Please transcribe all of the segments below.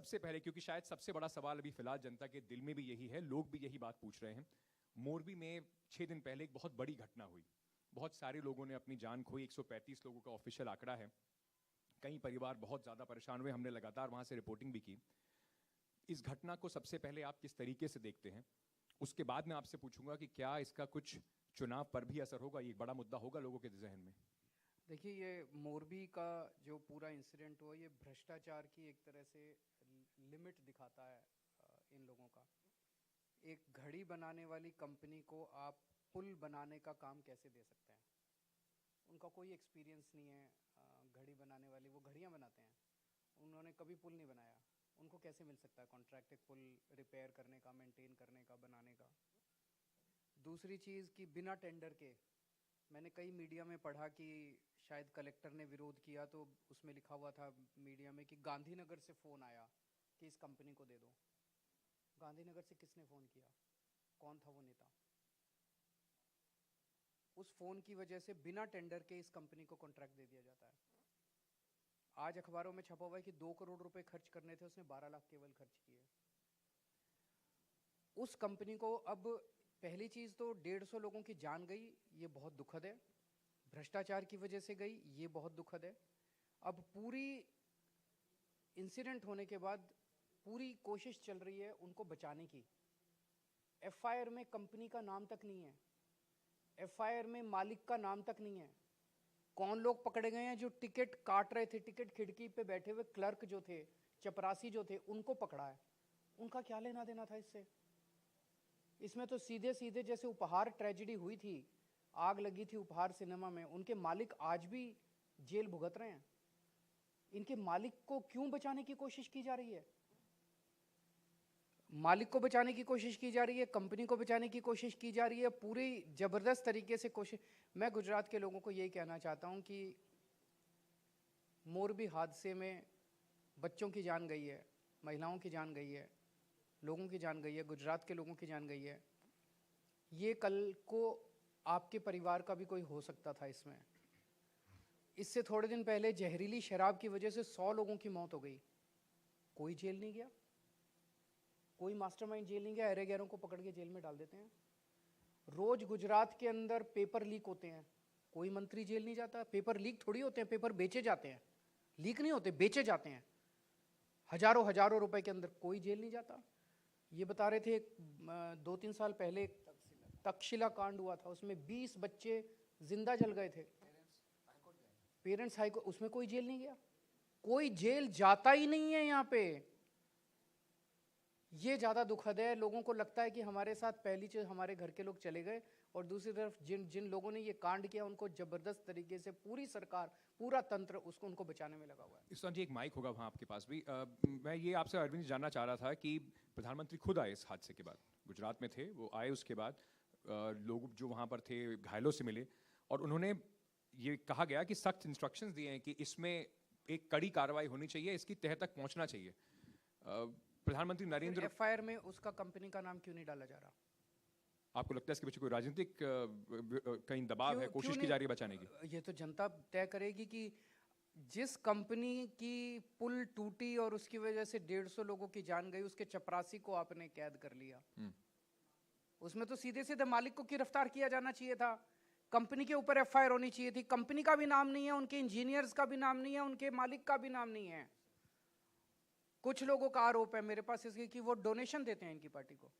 सबसे पहले, क्योंकि शायद सबसे बड़ा सवाल अभी फिलहाल जनता के दिल में भी यही है, लोग भी यही बात पूछ रहे हैं। मोरबी में 6 दिन पहले एक बहुत बड़ी घटना हुई, बहुत सारे लोगों ने अपनी जान खोई, 135 लोगों का ऑफिशियल आंकड़ा है। कई परिवार बहुत ज़्यादा परेशान हुए, हमने लगातार वहाँ से रिपोर्टिंग भी की। इस घटना को सबसे पहले आप किस तरीके से देखते हैं? उसके बाद मैं आपसे पूछूंगा कि क्या इसका कुछ चुनाव पर भी असर होगा, ये एक बड़ा मुद्दा होगा लोगों के जहन में। देखिए, ये मोरबी का जो पूरा इंसिडेंट हुआ, ये भ्रष्टाचार की एक तरह से लिमिट दिखाता है इन लोगों का। एक घड़ी बनाने वाली कंपनी को आप पुल बनाने का काम कैसे दे सकते हैं? उनका कोई एक्सपीरियंस नहीं है। घड़ी बनाने वाली, वो घड़ियाँ बनाते हैं, उन्होंने कभी पुल नहीं बनाया। उनको कैसे मिल सकता है कॉन्ट्रैक्ट एक पुल रिपेयर करने का, मेंटेन करने का, बनाने का? दूसरी चीज़ कि बिना टेंडर के, मैंने कई मीडिया में पढ़ा कि शायद कलेक्टर ने विरोध किया तो उसमें लिखा हुआ था मीडिया में कि गांधीनगर से फ़ोन आया कि इस कंपनी को दे दो। गांधीनगर से किसने फ़ोन किया? कौन था वो नेता? उस फ़ोन की वजह से बिना टेंडर के इस कंपनी को कॉन्ट्रैक्ट दे दिया जाता है। आज अखबारों में छपा हुआ है कि 2 करोड़ रुपए खर्च करने थे, उसने 12 लाख केवल खर्च किए। उस कंपनी को अब पहली चीज़ तो 150 लोगों की जान गई, ये बहुत दुखद है। भ्रष्टाचार की वजह से गई, ये बहुत दुखद है। अब पूरी इंसिडेंट होने के बाद पूरी कोशिश चल रही है उनको बचाने की। एफआईआर में कंपनी का नाम तक नहीं है, एफआईआर में मालिक का नाम तक नहीं है। कौन लोग पकड़े गए हैं? जो टिकट काट रहे थे, टिकट खिड़की पे बैठे हुए क्लर्क जो थे, चपरासी जो थे, उनको पकड़ा है। उनका क्या लेना देना था इससे? इसमें तो सीधे सीधे जैसे उपहार ट्रेजेडी हुई थी, आग लगी थी उपहार सिनेमा में, उनके मालिक आज भी जेल भुगत रहे हैं। इनके मालिक को क्यों बचाने की कोशिश की जा रही है? मालिक को बचाने की कोशिश की जा रही है, कंपनी को बचाने की कोशिश की जा रही है, पूरी जबरदस्त तरीके से कोशिश। मैं गुजरात के लोगों को यही कहना चाहता हूं कि मोरबी हादसे में बच्चों की जान गई है, महिलाओं की जान गई है, लोगों की जान गई है, गुजरात के लोगों की जान गई है। ये कल को आपके परिवार का भी कोई हो सकता था इसमें। इससे थोड़े दिन पहले जहरीली शराब की वजह से 100 लोगों की मौत हो गई, कोई जेल नहीं गया, कोई मास्टरमाइंड जेल नहीं गया। अरे गैरों को पकड़ के जेल में डाल देते हैं। रोज गुजरात के अंदर पेपर लीक होते हैं, कोई मंत्री जेल नहीं जाता। पेपर लीक थोड़ी होते हैं, पेपर बेचे जाते हैं, लीक नहीं होते, बेचे जाते हैं हजारों हजारों रुपए के अंदर, कोई जेल नहीं जाता। ये बता रहे थे 2-3 साल पहले तक्षशिला कांड हुआ था, उसमें 20 बच्चे जिंदा जल गए थे। पेरेंट्स हाईकोर्ट, उसमें कोई जेल नहीं गया, कोई जेल जाता ही नहीं है यहाँ पे। ये ज़्यादा दुखद है। लोगों को लगता है कि हमारे साथ पहली चीज़ हमारे घर के लोग चले गए, और दूसरी तरफ जिन जिन लोगों ने ये कांड किया उनको जबरदस्त तरीके से पूरी सरकार, पूरा तंत्र उसको उनको बचाने में लगा हुआ है। इस जी एक माइक होगा वहाँ आपके पास भी। मैं ये आपसे अरविंद जानना चाह रहा था कि प्रधानमंत्री खुद आए इस हादसे के बाद, गुजरात में थे वो, आए उसके बाद लोग जो वहाँ पर थे घायलों से मिले, और उन्होंने ये कहा गया कि सख्त इंस्ट्रक्शंस दिए हैं कि इसमें एक कड़ी कार्रवाई होनी चाहिए, इसकी तह तक पहुँचना चाहिए। प्रधानमंत्री नरेंद्र, एफआईआर में उसका कंपनी का नाम क्यों नहीं डाला जा रहा? आपको लगता है इसके पीछे कोई राजनीतिक कहीं दबाव है, कोशिश की जा रही है बचाने की? ये तो जनता तय करेगी कि जिस कंपनी की पुल टूटी और उसकी वजह से 150 लोगों की जान गई, उसके चपरासी को आपने कैद कर लिया, उसमें तो सीधे सीधे मालिक को गिरफ्तार किया जाना चाहिए था। कंपनी के ऊपर एफआईआर होनी चाहिए थी। कंपनी का भी नाम नहीं है, उनके इंजीनियर्स का भी नाम नहीं है, उनके मालिक का भी नाम नहीं है। कुछ लोगों का आरोप है मेरे पास इसके कि वो डोनेशन देते हैं इनकी पार्टी को।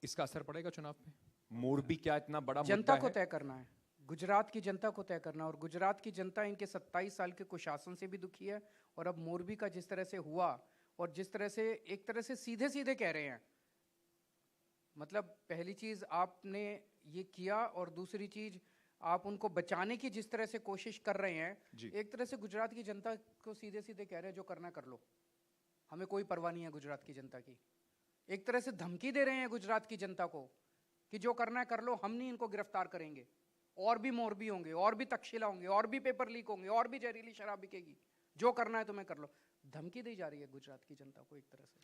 इसका असर पड़ेगा चुनाव पे? मोरबी क्या इतना बड़ा जनता मुद्दा को है? तय करना है, गुजरात की जनता को तय करना, और गुजरात की जनता इनके 27 साल के कुशासन से भी दुखी है। और अब मोरबी का जिस तरह से हुआ, और जिस तरह से एक तरह से सीधे सीधे कह रहे हैं, मतलब पहली चीज आपने ये किया, और दूसरी चीज आप उनको बचाने की जिस तरह से कोशिश कर रहे हैं, एक तरह से गुजरात की जनता को सीधे सीधे कह रहे हैं जो करना कर लो, हमें कोई परवाह नहीं है गुजरात की जनता की। एक तरह से धमकी दे रहे हैं गुजरात की जनता को कि जो करना है कर लो, हम नहीं इनको गिरफ्तार करेंगे। और भी मोरबी होंगे, और भी तक्षशिला होंगे, और भी पेपर लीक होंगे, और भी जहरीली शराब बिकेगी, जो करना है तुम्हें कर लो। धमकी दी जा रही है गुजरात की जनता को एक तरह से।